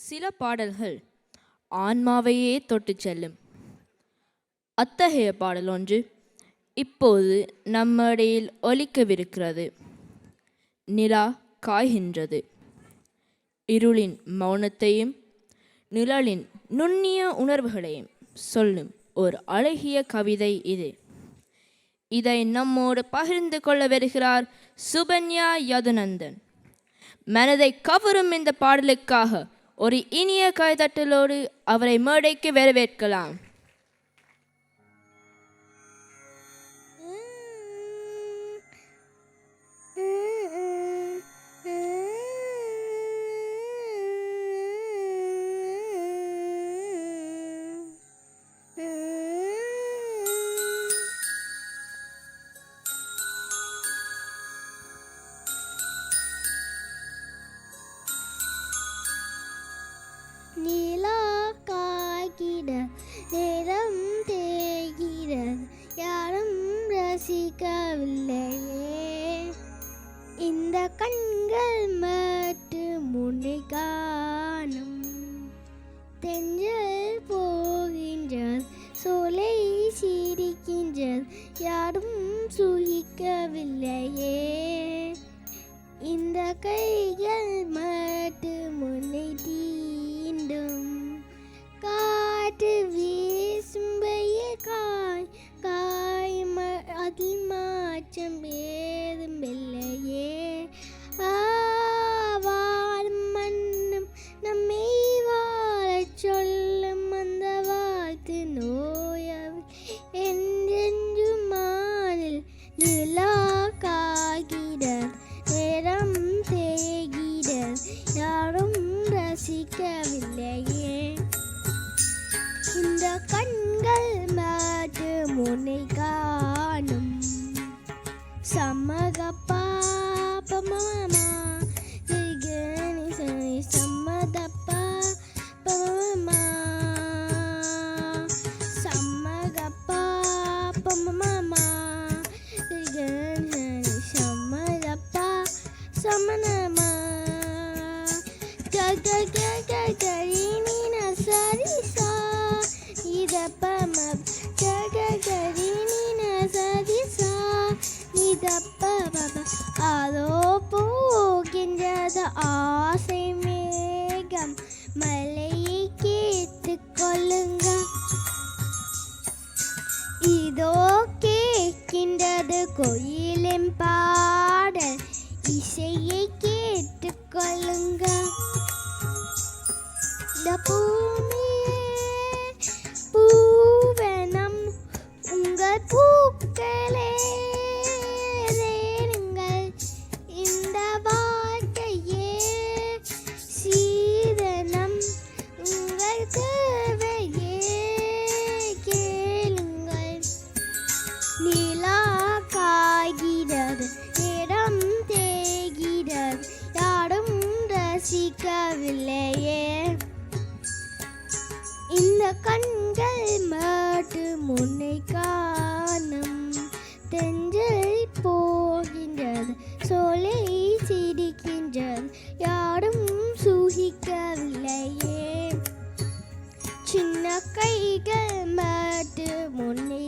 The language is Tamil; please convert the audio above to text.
சில பாடல்கள் ஆன்மாவையே தொட்டுச் செல்லும். அத்தகைய பாடல் ஒன்று இப்போது நம்மிடையில் ஒலிக்கவிருக்கிறது. நிலா காய்கின்றது. இருளின் மௌனத்தையும் நிழலின் நுண்ணிய உணர்வுகளையும் சொல்லும் ஒரு அழகிய கவிதை இது. இதை நம்மோடு பகிர்ந்து கொள்ள வருகிறார் சுபன்யா யதுநந்தன். மனதை கவரும் இந்த பாடலுக்காக ஒரு இனிய கைதட்டலோடு அவரை மேடைக்கு வரவேற்கலாம். நிலா காய்கிற நேரம் தேய்கிற யாரும் ரசிக்கவில்லையே. இந்த கண்கள் மட்டும் முன்னை காணும். தென்றல் போகின்றது, சோலை சிரிக்கின்றது, யாரும் சுகிக்கவில்லையே. இந்த கைகள் மட்டும் முன்னை தீண்டும். காற்று வீசும் வெயில் காய் அதில் மாற்றம் ஏதும் இல்லையே. வாழும் மண்ணும் நம்மை வாழச் சொல்லும் அந்த வாழ்த்து நோயவில் என்றென்றும் மானில். நிலா காய்கிறார், நேரம் தேய்கிறார், யாரும் ரசிக்கவில்லையே. இந்த கண்கள் மாற்று முனை காணும். சம்மகப்பா பமமா சம்மதப்பா பமமா சம்மகப்பா பமமா சம்மதப்பா சமனமா கரின சரிசா இதப்பம கரின சரிசா இதப்பம. அதோ போகின்றது ஆசை மேகம், மலையை கேட்டுக் கொள்ளுங்க. இதோ கேட்கின்றது கோயிலின் பாடல், இசையை கேட்டுக் கொள்ளுங்க. இந்த பூமியே பூவனம், உங்கள் பூக்களே ரேணுங்கள். இந்த வாழ்க்கையே சீதனம், உங்கள் தேவையே கேளுங்கள். நிலா காய்கிறது, நேரம் தேய்கிறது, யாரும் ரசிக்கவில்லையே. இந்த கண்கள் மட்டும் முன்னை காணும். தென்றல் போகின்றது, சோலை சிரிக்கின்றது, யாரும் சுகிக்கவில்லையே. சின்ன கைகள் மட்டும் முன்னை